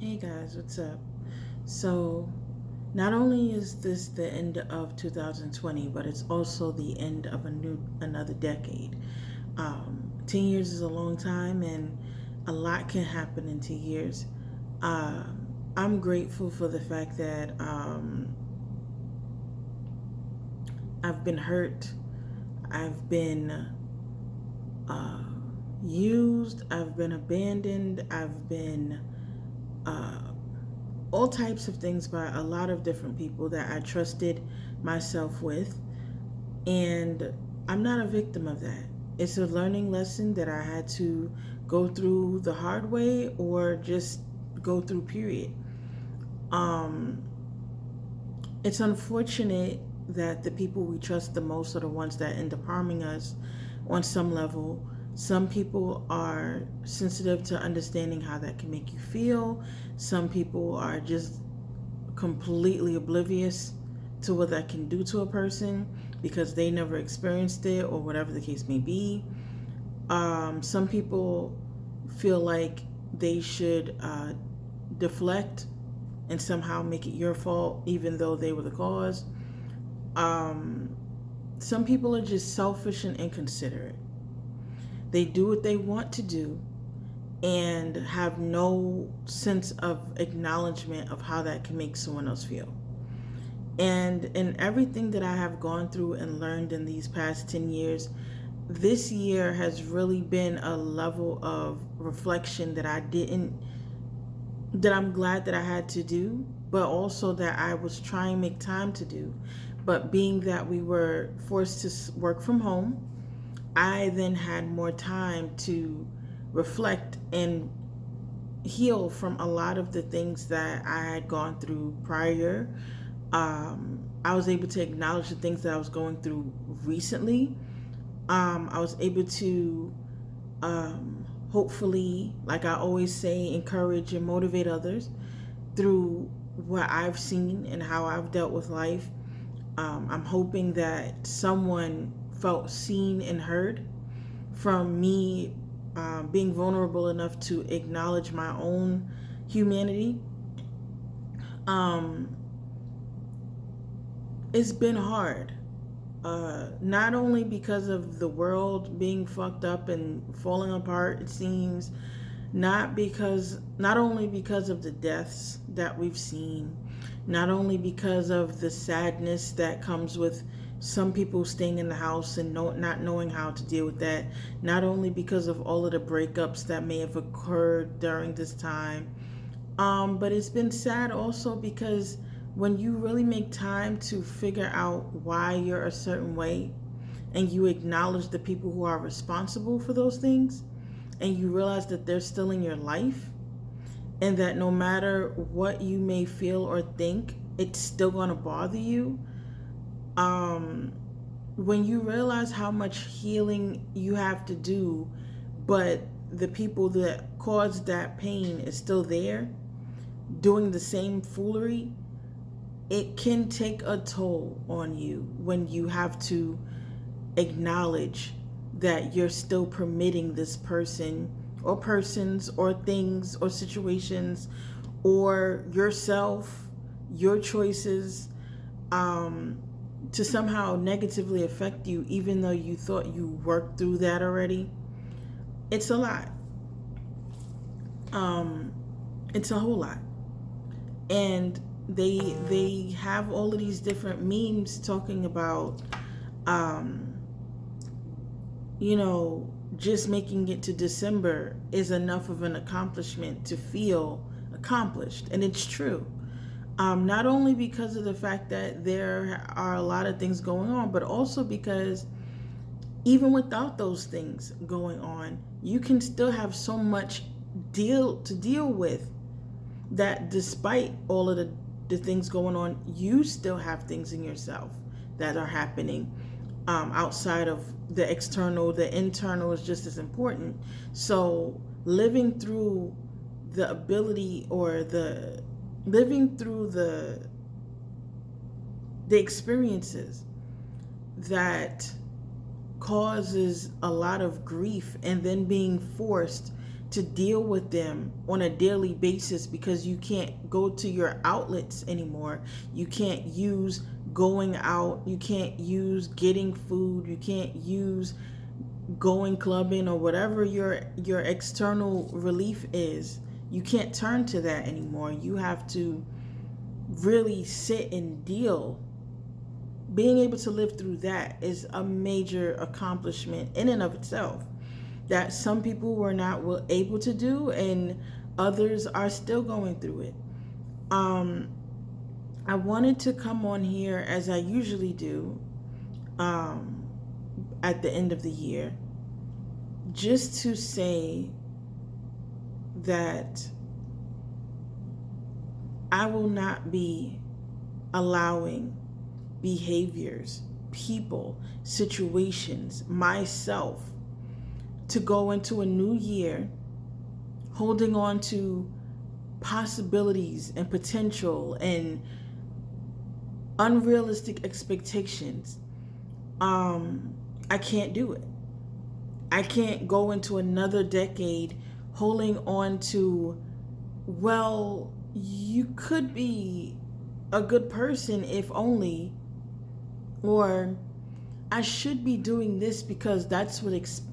Hey guys, what's up? So, not only is this the end of 2020, but it's also the end of another decade. 10 years is a long time, and a lot can happen in 10 years. I'm grateful for the fact that I've been hurt, I've been uh, used, I've been abandoned, I've been uh, all types of things by a lot of different people that I trusted myself with. And I'm not a victim of that. It's a learning lesson that I had to go through the hard way or just go through, period. Um, it's unfortunate that the people we trust the most are the ones that end up harming us on some level. Some people are sensitive to understanding how that can make you feel. Some people are just completely oblivious to what that can do to a person because they never experienced it or whatever the case may be. Some people feel like they should deflect and somehow make it your fault, even though they were the cause. Um, some people are just selfish and inconsiderate. They do what they want to do and have no sense of acknowledgement of how that can make someone else feel. And in everything that I have gone through and learned in these past 10 years, this year has really been a level of reflection that I'm glad that I had to do, but also that I was trying to make time to do. But being that we were forced to work from home, I then had more time to reflect and heal from a lot of the things that I had gone through prior. I was able to acknowledge the things that I was going through recently. I was able to hopefully, like I always say, encourage and motivate others through what I've seen and how I've dealt with life. I'm hoping that someone felt seen and heard from me being vulnerable enough to acknowledge my own humanity. Um, it's been hard. Not only because of the world being fucked up and falling apart, it seems, not only because of the deaths that we've seen, not only because of the sadness that comes with some people staying in the house and not knowing how to deal with that, not only because of all of the breakups that may have occurred during this time, but it's been sad also because when you really make time to figure out why you're a certain way and you acknowledge the people who are responsible for those things and you realize that they're still in your life and that no matter what you may feel or think, it's still going to bother you. Um, when you realize how much healing you have to do, but the people that caused that pain is still there doing the same foolery, it can take a toll on you when you have to acknowledge that you're still permitting this person or persons or things or situations or yourself, your choices, um, to somehow negatively affect you, even though you thought you worked through that already. It's a lot. Um, it's a whole lot. And they have all of these different memes talking about um you know just making it to December is enough of an accomplishment to feel accomplished, and it's true. Not only because of the fact that there are a lot of things going on, but also because even without those things going on, you can still have so much deal with, that despite all of the things going on, you still have things in yourself that are happening outside of the external. The internal is just as important. So living through the ability or the living through the experiences that causes a lot of grief and then being forced to deal with them on a daily basis because you can't go to your outlets anymore. You can't use going out. You can't use getting food. You can't use going clubbing or whatever your external relief is. You can't turn to that anymore. You have to really sit and deal. Being able to live through that is a major accomplishment in and of itself that some people were not able to do, and others are still going through it. I wanted to come on here as I usually do at the end of the year, just to say that I will not be allowing behaviors, people, situations, myself to go into a new year holding on to possibilities and potential and unrealistic expectations. I can't do it. I can't go into another decade holding on to, well, you could be a good person if only, or I should be doing this because that's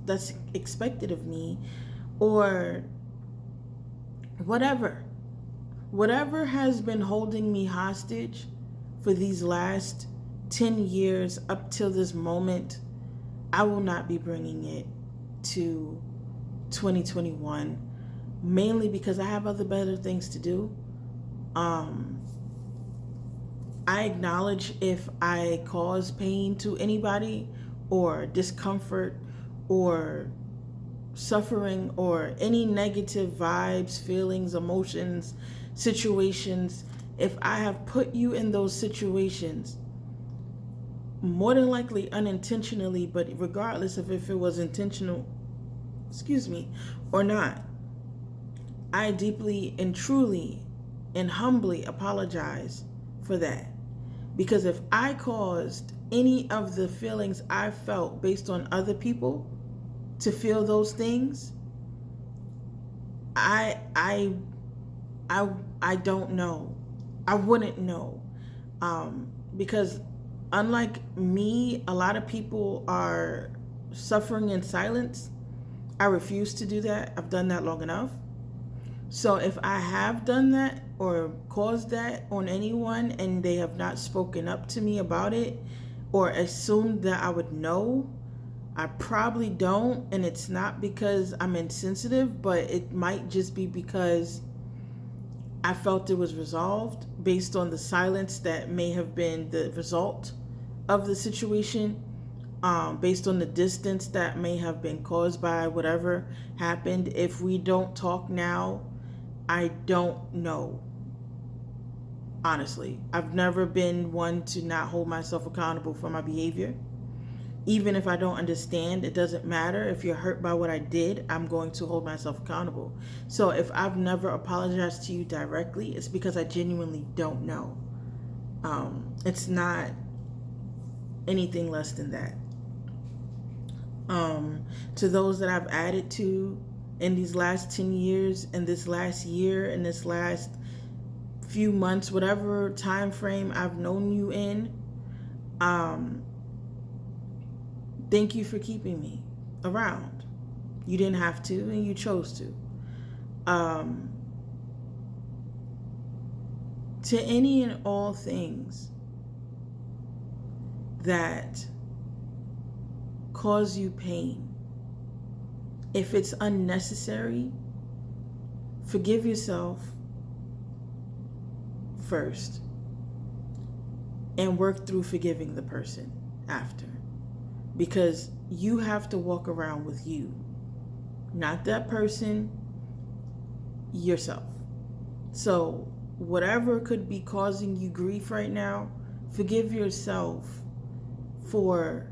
that's expected of me, or whatever has been holding me hostage for these last 10 years up till this moment. I will not be bringing it to 2021, mainly because I have other better things to do. I acknowledge if I cause pain to anybody, or discomfort, or suffering, or any negative vibes, feelings, emotions, situations. If I have put you in those situations, more than likely unintentionally, but regardless of if it was intentional, or not, I deeply and truly and humbly apologize for that. Because if I caused any of the feelings I felt based on other people to feel those things, I don't know. I wouldn't know. Because unlike me, a lot of people are suffering in silence. I refuse to do that. I've done that long enough. So if I have done that or caused that on anyone and they have not spoken up to me about it or assumed that I would know, I probably don't. And it's not because I'm insensitive, but it might just be because I felt it was resolved based on the silence that may have been the result of the situation, based on the distance that may have been caused by whatever happened. If we don't talk now, I don't know. Honestly, I've never been one to not hold myself accountable for my behavior. Even if I don't understand, it doesn't matter. If you're hurt by what I did, I'm going to hold myself accountable. So if I've never apologized to you directly, it's because I genuinely don't know. It's not anything less than that. To those that I've added to in these last 10 years, in this last year, in this last few months, whatever time frame I've known you in, thank you for keeping me around. You didn't have to, and you chose to. To any and all things that cause you pain, if it's unnecessary, forgive yourself first and work through forgiving the person after. Because you have to walk around with you, not that person, yourself. So whatever could be causing you grief right now, forgive yourself for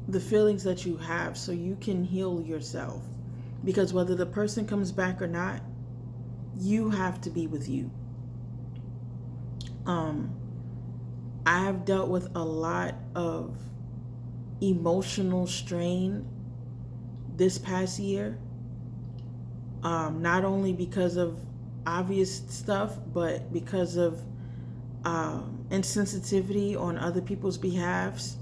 the feelings that you have so you can heal yourself. Because whether the person comes back or not, you have to be with you. I have dealt with a lot of emotional strain this past year, not only because of obvious stuff, but because of insensitivity on other people's behalves,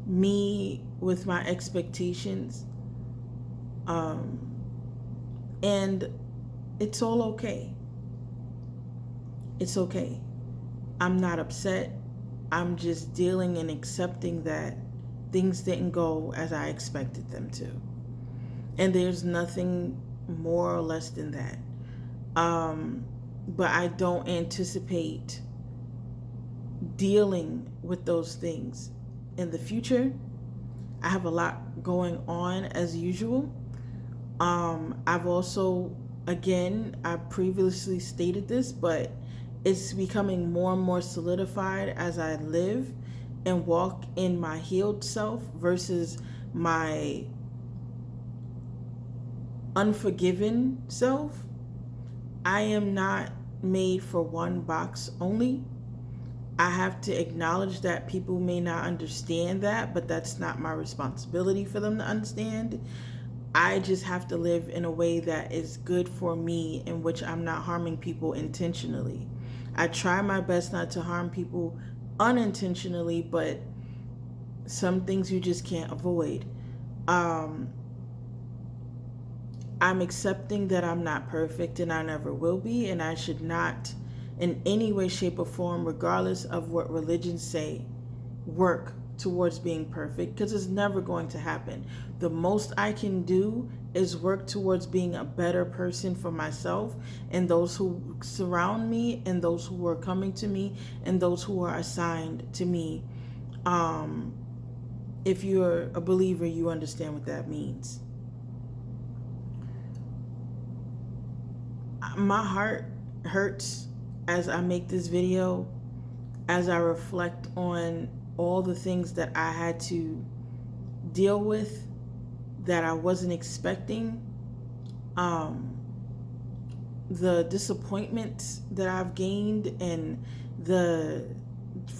me with my expectations, and it's all okay. It's okay. I'm not upset. I'm just dealing and accepting that things didn't go as I expected them to. And there's nothing more or less than that. But I don't anticipate dealing with those things in the future. I have a lot going on as usual. I've also, again, I previously stated this, but it's becoming more and more solidified as I live and walk in my healed self versus my unforgiven self. I am not made for one box only. I have to acknowledge that people may not understand that, but that's not my responsibility for them to understand. I just have to live in a way that is good for me, in which I'm not harming people intentionally. I try my best not to harm people unintentionally, but some things you just can't avoid. I'm accepting that I'm not perfect and I never will be, and I should not in any way, shape, or form, regardless of what religions say, work towards being perfect, because it's never going to happen. The most I can do is work towards being a better person for myself and those who surround me and those who are coming to me and those who are assigned to me. If you're a believer, you understand what that means. My heart hurts as I make this video, as I reflect on all the things that I had to deal with that I wasn't expecting, the disappointments that I've gained and the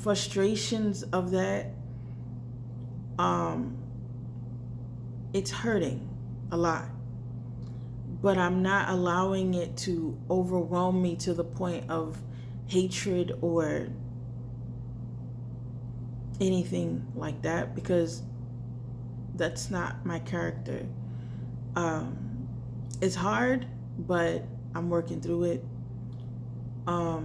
frustrations of that. It's hurting a lot, but I'm not allowing it to overwhelm me to the point of hatred or anything like that, because that's not my character. It's hard, but I'm working through it. I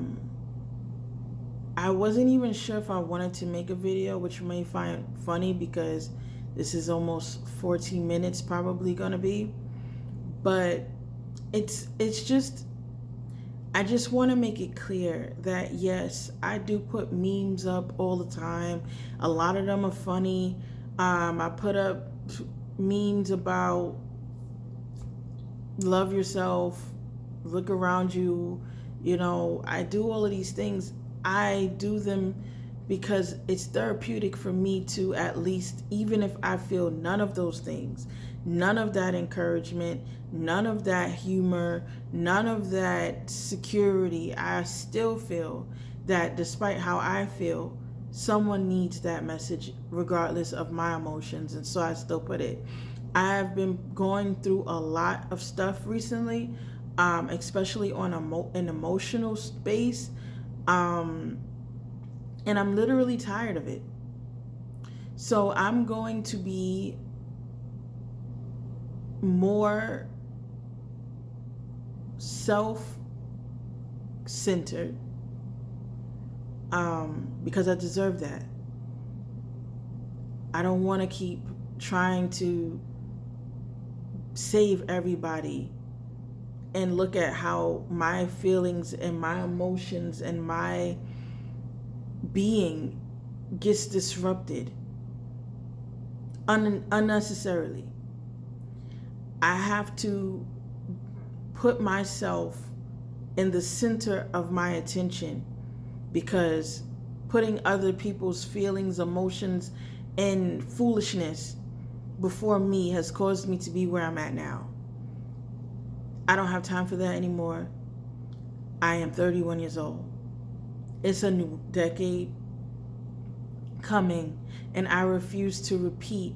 wasn't even sure if I wanted to make a video, which you may find funny because this is almost 14 minutes probably gonna be. But it's just, I just want to make it clear that yes, I do put memes up all the time. A lot of them are funny. I put up memes about love yourself, look around you. You know, I do all of these things. I do them because it's therapeutic for me to, at least, even if I feel none of those things, none of that encouragement, none of that humor, none of that security, I still feel that despite how I feel, someone needs that message regardless of my emotions, and so I still put it. I have been going through a lot of stuff recently, especially on an emotional space, and I'm literally tired of it. So I'm going to be more self-centered, because I deserve that. I don't want to keep trying to save everybody and look at how my feelings and my emotions and my being gets disrupted unnecessarily. I have to put myself in the center of my attention, because putting other people's feelings, emotions, and foolishness before me has caused me to be where I'm at now. I don't have time for that anymore. I am 31 years old. It's a new decade coming, and I refuse to repeat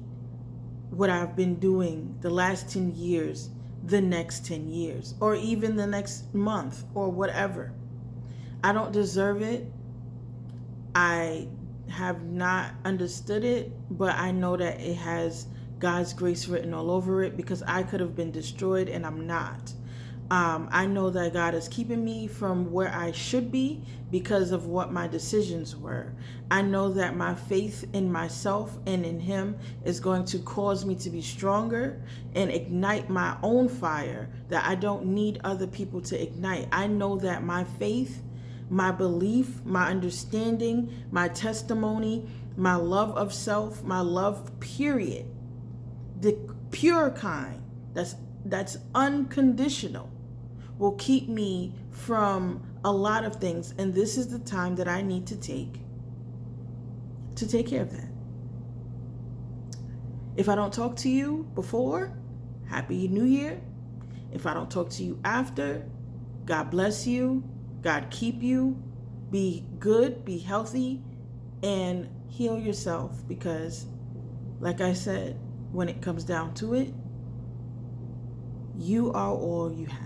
what I've been doing the last 10 years, the next 10 years, or even the next month or whatever. I don't deserve it. I have not understood it, but I know that it has God's grace written all over it, because I could have been destroyed and I'm not. I know that God is keeping me from where I should be because of what my decisions were. I know that my faith in myself and in Him is going to cause me to be stronger and ignite my own fire that I don't need other people to ignite. I know that my faith, my belief, my understanding, my testimony, my love of self, my love, period, the pure kind, that's unconditional, will keep me from a lot of things. And this is the time that I need to take care of that. If I don't talk to you before, Happy New Year. If I don't talk to you after, God bless you. God keep you. Be good, be healthy, and heal yourself, because like I said, when it comes down to it, you are all you have.